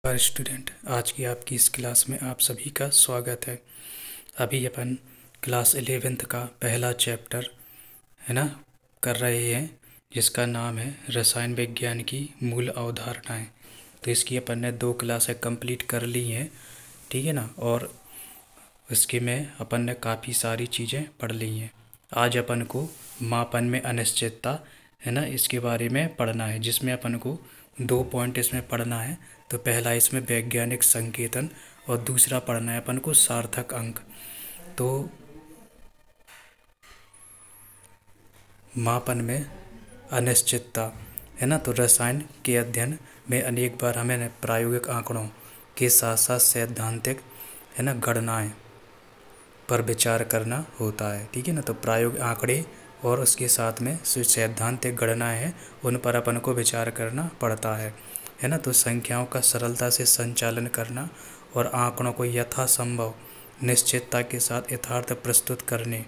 नमस्कार स्टूडेंट, आज की आपकी इस क्लास में आप सभी का स्वागत है। अभी अपन क्लास 11th का पहला चैप्टर है ना कर रहे हैं, जिसका नाम है रसायन विज्ञान की मूल अवधारणाएं। तो इसकी अपन ने 2 क्लासें कंप्लीट कर ली हैं, ठीक है ना। और इसके में अपन ने काफ़ी सारी चीज़ें पढ़ ली हैं। आज अपन को मापन में अनिश्चितता है ना, इसके बारे में पढ़ना है, जिसमें अपन को 2 पॉइंट इसमें पढ़ना है। तो पहला इसमें वैज्ञानिक संकेतन और दूसरा पढ़ना है अपन को सार्थक अंक। तो मापन में अनिश्चितता है ना, तो रसायन के अध्ययन में अनेक बार हमें प्रायोगिक आंकड़ों के साथ साथ सैद्धांतिक है ना गणनाएं पर विचार करना होता है, ठीक है ना। तो प्रायोगिक आंकड़े और उसके साथ में सैद्धांतिक गणनाएं हैं, उन पर अपन को विचार करना पड़ता है ना। तो संख्याओं का सरलता से संचालन करना और आंकड़ों को यथासंभव निश्चितता के साथ यथार्थ प्रस्तुत करने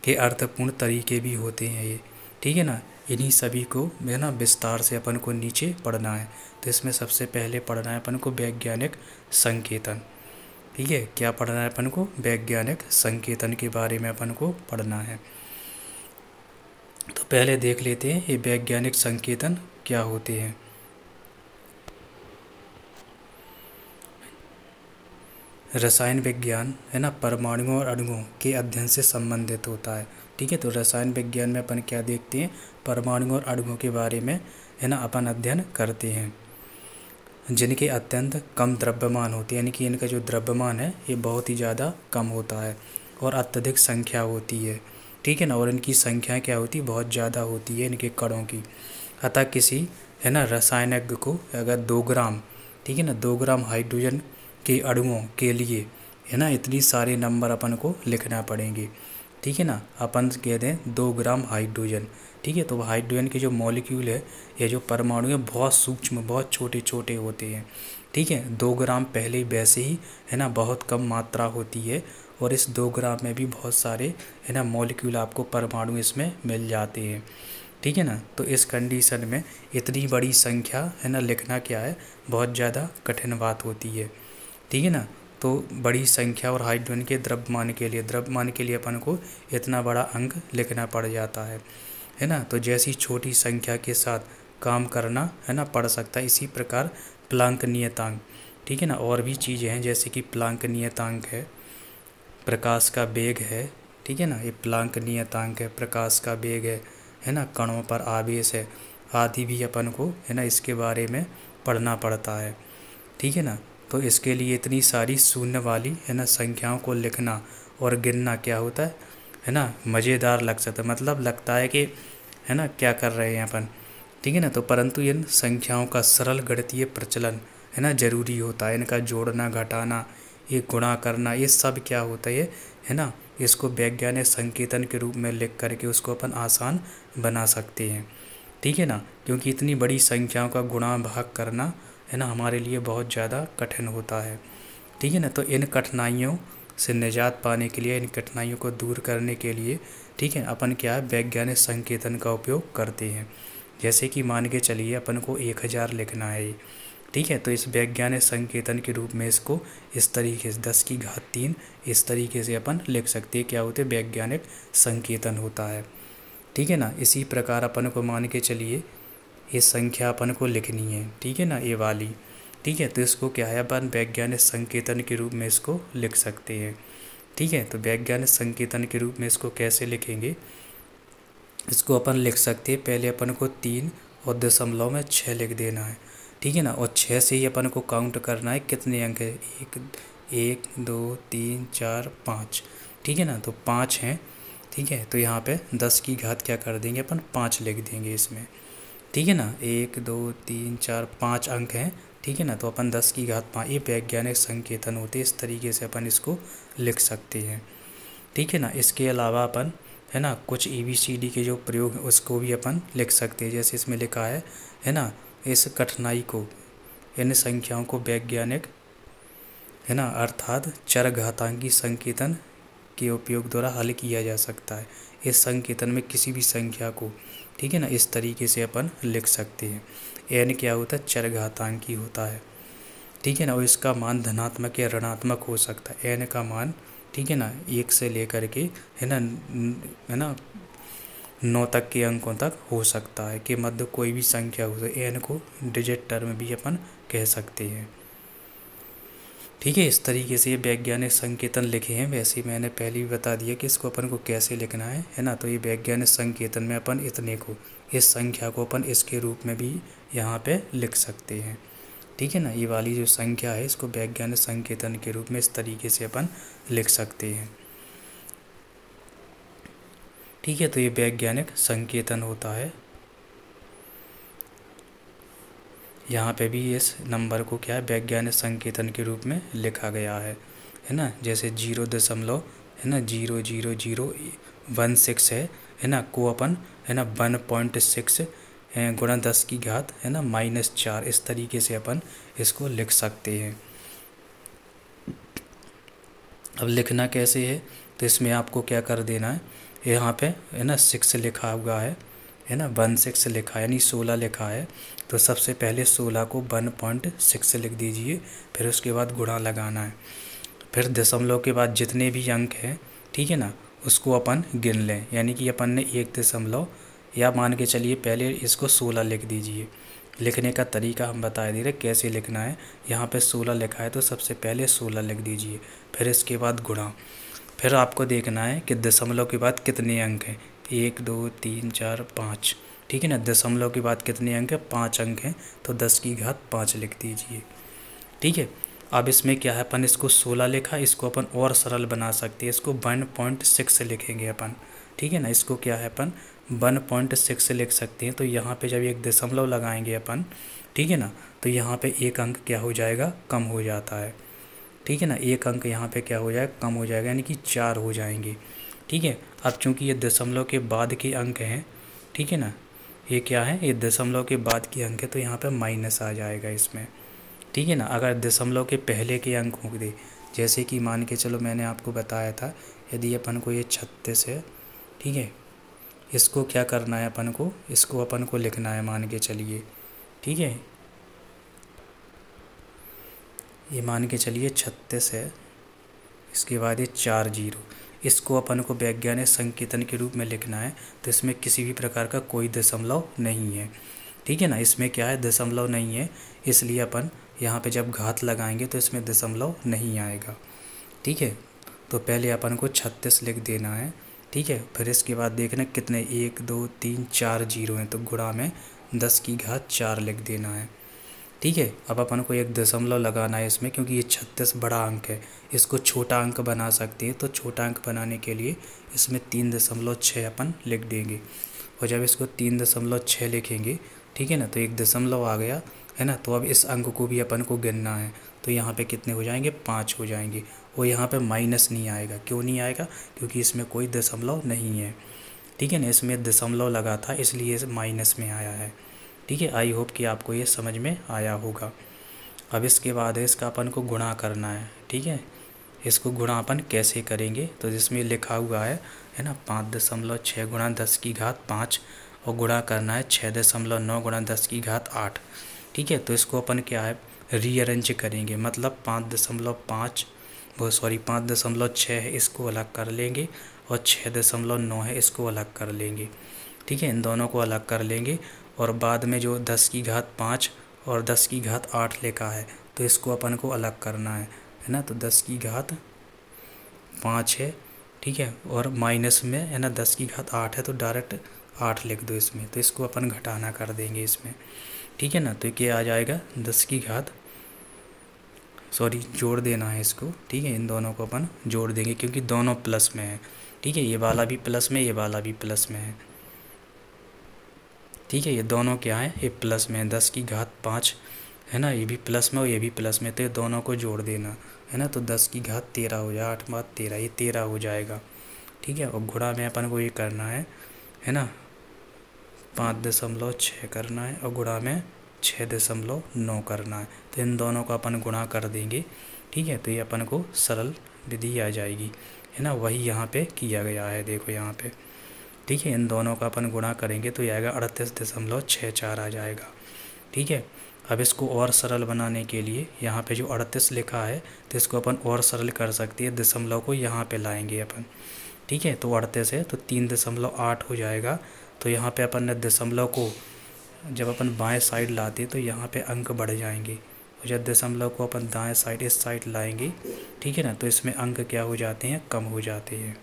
के अर्थपूर्ण तरीके भी होते हैं ये, ठीक है ना। इन्हीं सभी को है ना विस्तार से अपन को नीचे पढ़ना है। तो इसमें सबसे पहले पढ़ना है अपन को वैज्ञानिक संकेतन, ठीक है। क्या पढ़ना है अपन को? वैज्ञानिक संकेतन के बारे में अपन को पढ़ना है। तो पहले देख लेते हैं ये वैज्ञानिक संकेतन क्या होते हैं। रसायन विज्ञान है ना परमाणुओं और अणुओं के अध्ययन से संबंधित होता है, ठीक है। तो रसायन विज्ञान में अपन क्या देखते हैं? परमाणुओं और अणुओं के बारे में है ना अपन अध्ययन करते हैं, जिनके अत्यंत कम द्रव्यमान होते हैं, यानी कि इनका जो द्रव्यमान है ये बहुत ही ज़्यादा कम होता है और अत्यधिक संख्या होती है, ठीक है ना। और इनकी संख्या क्या होती है? बहुत ज़्यादा होती है इनके कणों की। अतः किसी है ना रसायनज्ञ को अगर 2 ग्राम, ठीक है ना, 2 ग्राम हाइड्रोजन के अणुओं के लिए है ना इतनी सारे नंबर अपन को लिखना पड़ेंगे, ठीक है ना। अपन कह दें 2 ग्राम हाइड्रोजन, ठीक है। तो हाइड्रोजन के जो मॉलिक्यूल है या जो परमाणु है बहुत सूक्ष्म, बहुत छोटे छोटे होते हैं, ठीक है। 2 ग्राम पहले वैसे ही है ना बहुत कम मात्रा होती है, और इस 2 ग्राम में भी बहुत सारे है ना मॉलिक्यूल आपको परमाणु इसमें मिल जाते हैं, ठीक है ना। तो इस कंडीशन में इतनी बड़ी संख्या है ना लिखना क्या है, बहुत ज़्यादा कठिन बात होती है, ठीक है ना। तो बड़ी संख्या और हाइड्रोजन के द्रव्यमान के लिए अपन को इतना बड़ा अंक लिखना पड़ जाता है ना। तो जैसी छोटी संख्या के साथ काम करना है ना पड़ सकता है, इसी प्रकार प्लांक नियतांक, ठीक है ना। और भी चीज़ें हैं जैसे कि प्लांक नियतांक है, प्रकाश का वेग है, ठीक है ना। ये प्लांक नियतांक है, प्रकाश का वेग है ना, कणों पर आवेश है, आदि भी अपन को है ना इसके बारे में पढ़ना पड़ता है, ठीक है ना। तो इसके लिए इतनी सारी शून्य वाली है ना संख्याओं को लिखना और गिनना क्या होता है ना मज़ेदार लग सकता है, मतलब लगता है कि है ना क्या कर रहे हैं अपन, ठीक है ना। तो परंतु इन संख्याओं का सरल गणितीय प्रचलन है ना ज़रूरी होता है। इनका जोड़ना, घटाना, ये गुणा करना, ये सब क्या होता है ना, इसको वैज्ञानिक संकेतन के रूप में लिख करके उसको अपन आसान बना सकते हैं, ठीक है ना। क्योंकि इतनी बड़ी संख्याओं का गुणा भाग करना है ना हमारे लिए बहुत ज़्यादा कठिन होता है, ठीक है ना। तो इन कठिनाइयों से निजात पाने के लिए, इन कठिनाइयों को दूर करने के लिए, ठीक है, अपन क्या है वैज्ञानिक संकेतन का उपयोग करते हैं। जैसे कि मान के चलिए अपन को 1000 लिखना है, ठीक है। तो इस वैज्ञानिक संकेतन के रूप में इसको इस तरीके से 10 की घात 3 इस तरीके से अपन लिख सकते हैं, क्या होते हैं वैज्ञानिक संकेतन होता है, ठीक है ना। इसी प्रकार अपन को मान के चलिए ये संख्या अपन को लिखनी है, ठीक है ना, ये वाली, ठीक है। तो इसको क्या है अपन वैज्ञानिक संकेतन के रूप में इसको लिख सकते हैं, ठीक है। तो वैज्ञानिक संकेतन के रूप में इसको कैसे लिखेंगे, इसको अपन लिख सकते हैं, पहले अपन को 3 और दशमलव में 6 लिख देना है, ठीक है ना। और 6 से ही अपन को काउंट करना है कितने अंक है, 1 2 3 4 5, ठीक है ना। तो 5 हैं, ठीक है। तो यहाँ पे 10 की घात क्या कर देंगे अपन 5 लिख देंगे इसमें, ठीक है ना। 1 2 3 4 5 अंक हैं, ठीक है ना। तो अपन 10 की घात 5, ये वैज्ञानिक संकेतन होते हैं, इस तरीके से अपन इसको लिख सकते हैं, ठीक है ना। इसके अलावा अपन है ना कुछ ABCD के जो प्रयोग है उसको भी अपन लिख सकते हैं। जैसे इसमें लिखा है ना, इस कठिनाई को, इन संख्याओं को वैज्ञानिक है ना अर्थात चरघातांकी संकेतन के उपयोग द्वारा हल किया जा सकता है। इस संकेतन में किसी भी संख्या को, ठीक है ना, इस तरीके से अपन लिख सकते हैं। n क्या होता है, चरघातांकी होता है, ठीक है ना। और इसका मान धनात्मक या ऋणात्मक हो सकता है। n का मान, ठीक है ना, 1 से लेकर के, है ना, 9 तक के अंकों तक हो सकता है, कि मध्य कोई भी संख्या हो सकती है। n को डिजिट टर्म भी अपन कह सकते हैं। ठीक है, इस तरीके से ये वैज्ञानिक संकेतन लिखे हैं। वैसे ही मैंने पहले भी बता दिया कि इसको अपन को कैसे लिखना है ना। तो ये वैज्ञानिक संकेतन में अपन इतने को, इस संख्या को अपन इसके रूप में भी यहाँ पे लिख सकते हैं। ठीक है ना, ये वाली जो संख्या है इसको वैज्ञानिक संकेतन के रूप में इस तरीके से अपन लिख सकते हैं। ठीक है, तो ये वैज्ञानिक संकेतन होता है। यहाँ पे भी इस नंबर को क्या है, वैज्ञानिक संकेतन के रूप में लिखा गया है ना। जैसे 0 है ना 0.0016 है ना, को अपन है ना 1.6 गुणा 10 की घात है ना -4, इस तरीके से अपन इसको लिख सकते हैं। अब लिखना कैसे है, तो इसमें आपको क्या कर देना है, यहाँ पे है ना 6 लिखा हुआ है ना, 16 लिखा है, यानी 16 लिखा है। तो सबसे पहले 16 को 1.6 लिख दीजिए, फिर उसके बाद गुणा लगाना है। फिर दशमलव के बाद जितने भी अंक हैं, ठीक है ना, उसको अपन गिन लें। यानी कि अपन ने 1 दशमलव, या मान के चलिए पहले इसको 16 लिख दीजिए। लिखने का तरीका हम बता दे रहे कैसे लिखना है। यहाँ पे 16 लिखा है तो सबसे पहले 16 लिख दीजिए, फिर इसके बाद गुणा। फिर आपको देखना है कि दशमलव के बाद कितने अंक हैं, 1 2 3 4 5। ठीक है ना, दशमलव के बाद कितने अंक हैं, 5 अंक हैं, तो 10 की घात 5 लिख दीजिए। ठीक है, अब इसमें क्या है, अपन इसको 16 लिखा, इसको अपन और सरल बना सकते हैं, इसको 1.6 लिखेंगे अपन। ठीक है ना, इसको क्या है अपन 1.6 लिख सकते हैं। तो यहाँ पे जब एक दशमलव लगाएंगे अपन, ठीक है ना, तो यहाँ पे एक अंक क्या हो जाएगा, कम हो जाता है। ठीक है ना, एक अंक यहाँ पे क्या हो जाएगा, कम हो जाएगा, यानी कि 4 हो जाएंगे। ठीक है, अब चूंकि ये दशमलव के बाद के अंक हैं, ठीक है ना, ये क्या है, ये दशमलव के बाद के अंक है, तो यहाँ पे माइनस आ जाएगा इसमें। ठीक है ना, अगर दशमलव के पहले के अंक होंगे दे, जैसे कि मान के चलो मैंने आपको बताया था, यदि अपन को ये 36 है, ठीक है, इसको क्या करना है अपन को, इसको अपन को लिखना है मान के चलिए। ठीक है, ये मान के चलिए 36 है, इसके बाद ये 4 0, इसको अपन को वैज्ञानिक संकेतन के रूप में लिखना है। तो इसमें किसी भी प्रकार का कोई दशमलव नहीं है। ठीक है ना, इसमें क्या है, दशमलव नहीं है, इसलिए अपन यहाँ पे जब घात लगाएंगे तो इसमें दशमलव नहीं आएगा। ठीक है, तो पहले अपन को 36 लिख देना है। ठीक है, फिर इसके बाद देखना कितने 1 2 3 4 0 हैं, तो गुणा में 10 की घात 4 लिख देना है। ठीक है, अब अपन को एक दशमलव लगाना है इसमें, क्योंकि ये 36 बड़ा अंक है, इसको छोटा अंक बना सकते हैं। तो छोटा अंक बनाने के लिए इसमें 3.6 अपन लिख देंगे। और जब इसको 3.6 लिखेंगे, ठीक है ना, तो एक दशमलव आ गया है ना। तो अब इस अंक को भी अपन को गिनना है, तो यहाँ पे कितने हो जाएंगे, 5 हो जाएंगे। और यहाँ पे माइनस नहीं आएगा, क्यों नहीं आएगा, क्योंकि इसमें कोई दशमलव नहीं है। ठीक है ना, इसमें दशमलव लगा था इसलिए माइनस में आया है। ठीक है, आई होप कि आपको ये समझ में आया होगा। अब इसके बाद है इसका अपन को गुणा करना है। ठीक है, इसको गुणा अपन कैसे करेंगे, तो जिसमें लिखा हुआ है ना 5.6 गुणा 10 की घात 5, और गुणा करना है 6.9 गुणा 10 की घात 8। ठीक है, तो इसको अपन क्या है, रीअरेंज करेंगे, मतलब 5.6 है, इसको अलग कर लेंगे, और 6.9 है, इसको अलग कर लेंगे। ठीक है, इन दोनों को अलग कर लेंगे, और बाद में जो 10 की घात 5 और 10 की घात 8 लिखा है, तो इसको अपन को अलग करना है ना। तो 10 की घात 5 है, ठीक है, और माइनस में है ना 10 की घात 8 है, तो डायरेक्ट 8 लिख दो इसमें, तो इसको अपन घटाना कर देंगे इसमें। ठीक है ना, तो क्या आ जाएगा, 10 की घात जोड़ देना है इसको। ठीक है, इन दोनों को अपन जोड़ देंगे, क्योंकि दोनों प्लस में है। ठीक है, ये वाला भी प्लस में, ये वाला भी प्लस में है। ठीक है, ये दोनों क्या है, ये प्लस में है, 10 की घात 5 है ना, ये भी प्लस में और ये भी प्लस में, तो ये दोनों को जोड़ देना है ना। तो 10 की घात 13 हो जाए, 8 बात 13, ये 13 हो जाएगा। ठीक है, और गुणा में अपन को ये करना है ना 5.6 करना है, और गुणा में 6.9 करना है। तो इन दोनों को अपन गुणा कर देंगे। ठीक है, तो ये अपन को सरल विधि आ जाएगी, है ना, वही यहाँ पे किया गया है, देखो यहाँ पे। ठीक है, इन दोनों का अपन गुणा करेंगे तो ये आएगा 38.64 आ जाएगा। ठीक है, अब इसको और सरल बनाने के लिए यहाँ पे जो 38 लिखा है तो इसको अपन और सरल कर सकते हैं, दशमलव को यहाँ पे लाएंगे अपन। ठीक है, तो 38 है तो 3.8 हो जाएगा। तो यहाँ पे अपन ने दशमलव को जब अपन बाएं साइड लाते तो यहाँ पे अंक बढ़ जाएंगे, और जब दशमलव को अपन दाएं साइड इस साइड लाएंगे, ठीक है ना, तो इसमें अंक क्या हो जाते हैं, कम हो जाते हैं।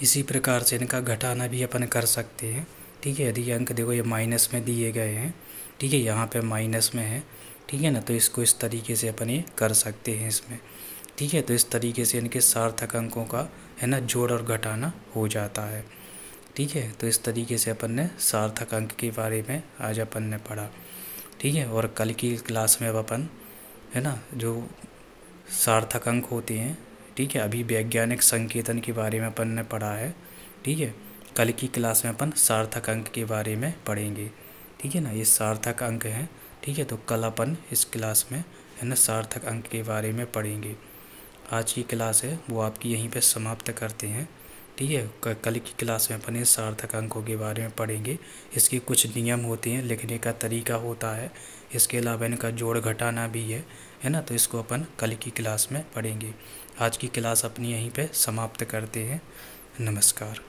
इसी प्रकार से इनका घटाना भी अपन कर सकते हैं। ठीक है, यदि अंक देखो ये माइनस में दिए गए हैं, ठीक है, यहाँ पे माइनस में है, ठीक है ना, तो इसको इस तरीके से अपन ये कर सकते हैं इसमें। ठीक है, तो इस तरीके से इनके सार्थक अंकों का है ना जोड़ और घटाना हो जाता है। ठीक है, तो इस तरीके से अपन ने सार्थक अंक के बारे में आज अपन ने पढ़ा। ठीक है, और कल की क्लास में अब अपन है ना जो सार्थक अंक होते हैं, ठीक है, अभी वैज्ञानिक संकेतन के बारे में अपन ने पढ़ा है। ठीक है, कल की क्लास में अपन सार्थक अंक के बारे में पढ़ेंगे। ठीक है ना, ये सार्थक अंक हैं। ठीक है, तो कल अपन इस क्लास में है ना सार्थक अंक के बारे में पढ़ेंगे। आज की क्लास है वो आपकी यहीं पे समाप्त करते हैं। ठीक है, कल की क्लास में अपन इस सार्थक अंकों के बारे में पढ़ेंगे। इसके कुछ नियम होते हैं, लिखने का तरीका होता है, इसके अलावा इनका जोड़ घटाना भी है ना, तो इसको अपन कल की क्लास में पढ़ेंगे। आज की क्लास अपनी यहीं पे समाप्त करते हैं। नमस्कार।